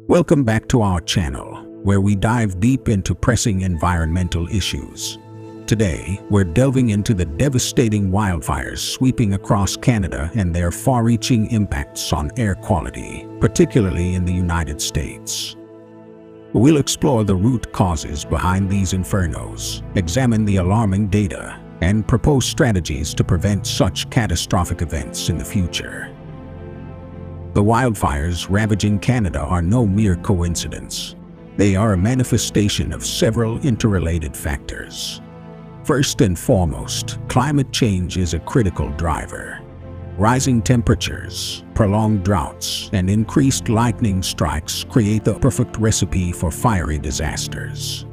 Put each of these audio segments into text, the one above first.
Welcome back to our channel, where we dive deep into pressing environmental issues. Today, we're delving into the devastating wildfires sweeping across Canada and their far-reaching impacts on air quality, particularly in the United States. We'll explore the root causes behind these infernos, examine the alarming data, and propose strategies to prevent such catastrophic events in the future. The wildfires ravaging Canada are no mere coincidence. They are a manifestation of several interrelated factors. First and foremost, climate change is a critical driver. Rising temperatures, prolonged droughts, and increased lightning strikes create the perfect recipe for fiery disasters.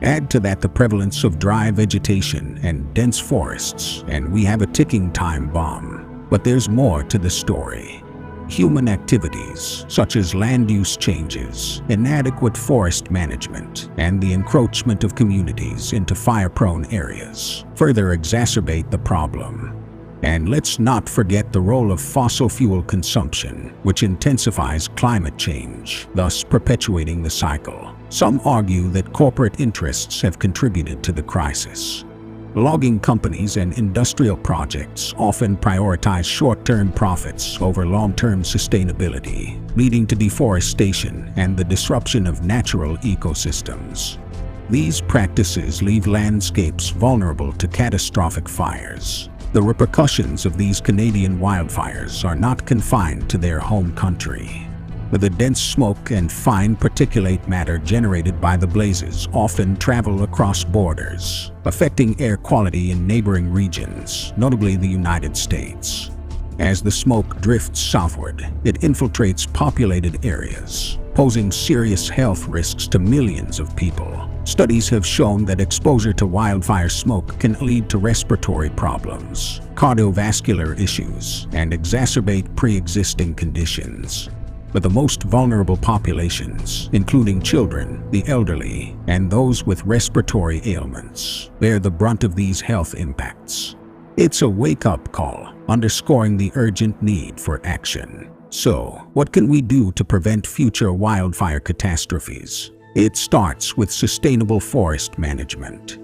Add to that the prevalence of dry vegetation and dense forests, and we have a ticking time bomb. But there's more to the story. Human activities, such as land use changes, inadequate forest management, and the encroachment of communities into fire-prone areas, further exacerbate the problem. And let's not forget the role of fossil fuel consumption, which intensifies climate change, thus perpetuating the cycle. Some argue that corporate interests have contributed to the crisis. Logging companies and industrial projects often prioritize short-term profits over long-term sustainability, leading to deforestation and the disruption of natural ecosystems. These practices leave landscapes vulnerable to catastrophic fires. The repercussions of these Canadian wildfires are not confined to their home country. The dense smoke and fine particulate matter generated by the blazes often travel across borders, affecting air quality in neighboring regions, notably the United States. As the smoke drifts southward, it infiltrates populated areas, posing serious health risks to millions of people. Studies have shown that exposure to wildfire smoke can lead to respiratory problems, cardiovascular issues, and exacerbate pre-existing conditions. But the most vulnerable populations, including children, the elderly, and those with respiratory ailments, bear the brunt of these health impacts. It's a wake-up call, underscoring the urgent need for action. So, what can we do to prevent future wildfire catastrophes? It starts with sustainable forest management.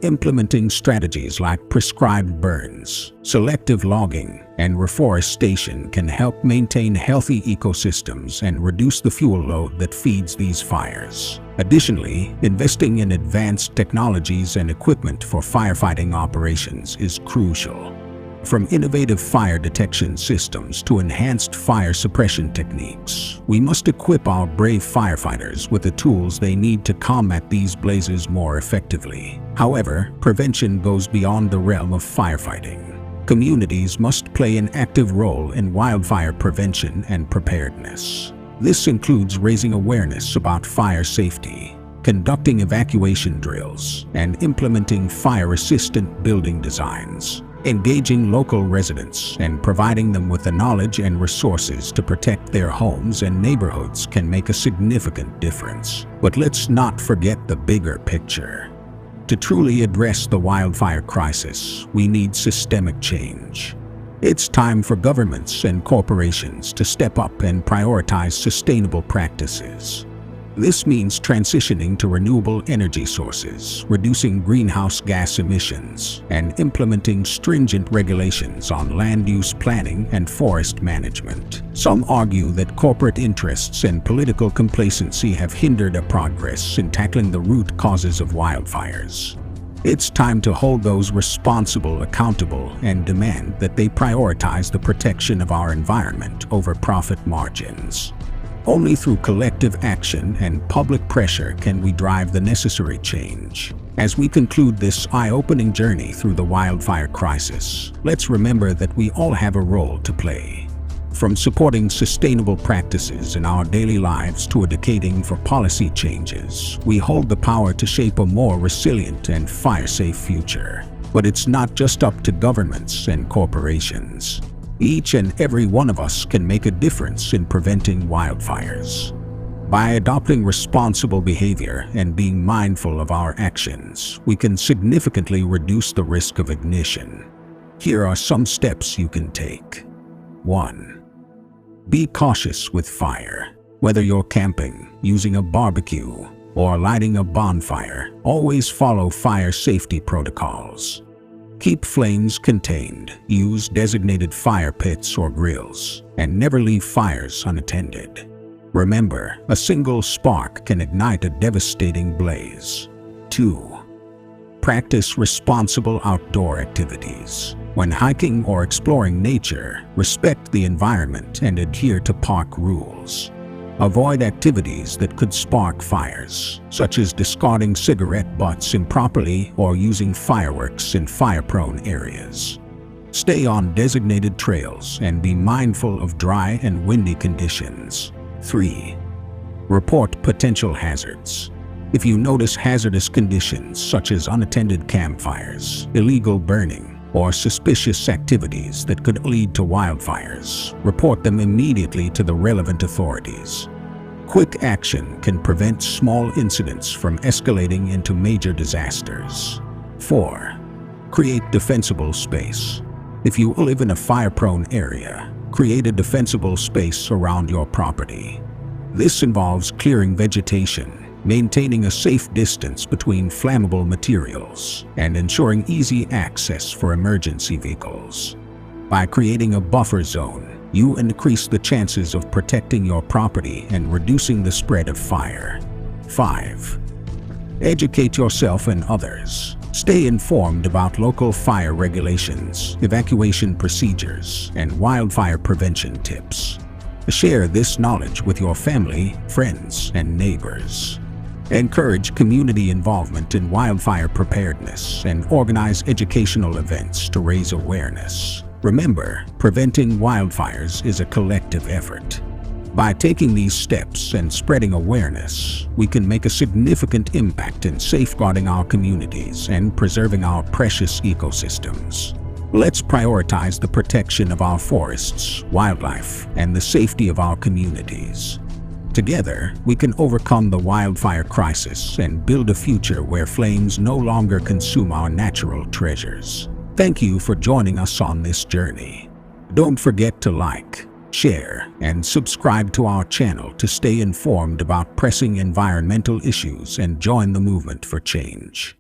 Implementing strategies like prescribed burns, selective logging, and reforestation can help maintain healthy ecosystems and reduce the fuel load that feeds these fires. Additionally, investing in advanced technologies and equipment for firefighting operations is crucial. From innovative fire detection systems to enhanced fire suppression techniques, we must equip our brave firefighters with the tools they need to combat these blazes more effectively. However, prevention goes beyond the realm of firefighting. Communities must play an active role in wildfire prevention and preparedness. This includes raising awareness about fire safety, conducting evacuation drills, and implementing fire-resistant building designs. Engaging local residents and providing them with the knowledge and resources to protect their homes and neighborhoods can make a significant difference. But let's not forget the bigger picture. To truly address the wildfire crisis, we need systemic change. It's time for governments and corporations to step up and prioritize sustainable practices. This means transitioning to renewable energy sources, reducing greenhouse gas emissions, and implementing stringent regulations on land use planning and forest management. Some argue that corporate interests and political complacency have hindered progress in tackling the root causes of wildfires. It's time to hold those responsible accountable and demand that they prioritize the protection of our environment over profit margins. Only through collective action and public pressure can we drive the necessary change. As we conclude this eye-opening journey through the wildfire crisis, let's remember that we all have a role to play. From supporting sustainable practices in our daily lives to advocating for policy changes, we hold the power to shape a more resilient and fire-safe future. But it's not just up to governments and corporations. Each and every one of us can make a difference in preventing wildfires. By adopting responsible behavior and being mindful of our actions, we can significantly reduce the risk of ignition. Here are some steps you can take. 1. Be cautious with fire. Whether you're camping, using a barbecue, or lighting a bonfire, always follow fire safety protocols. Keep flames contained, use designated fire pits or grills, and never leave fires unattended. Remember, a single spark can ignite a devastating blaze. 2. Practice responsible outdoor activities. When hiking or exploring nature, respect the environment and adhere to park rules. Avoid activities that could spark fires, such as discarding cigarette butts improperly or using fireworks in fire-prone areas. Stay on designated trails and be mindful of dry and windy conditions. 3. Report potential hazards. If you notice hazardous conditions such as unattended campfires, illegal burning, or suspicious activities that could lead to wildfires, report them immediately to the relevant authorities. Quick action can prevent small incidents from escalating into major disasters. 4. Create defensible space. If you live in a fire-prone area, create a defensible space around your property. This involves clearing vegetation, maintaining a safe distance between flammable materials, and ensuring easy access for emergency vehicles. By creating a buffer zone, you increase the chances of protecting your property and reducing the spread of fire. 5. Educate yourself and others. Stay informed about local fire regulations, evacuation procedures, and wildfire prevention tips. Share this knowledge with your family, friends, and neighbors. Encourage community involvement in wildfire preparedness and organize educational events to raise awareness. Remember, preventing wildfires is a collective effort. By taking these steps and spreading awareness, we can make a significant impact in safeguarding our communities and preserving our precious ecosystems. Let's prioritize the protection of our forests, wildlife, and the safety of our communities. Together, we can overcome the wildfire crisis and build a future where flames no longer consume our natural treasures. Thank you for joining us on this journey. Don't forget to like, share, and subscribe to our channel to stay informed about pressing environmental issues and join the movement for change.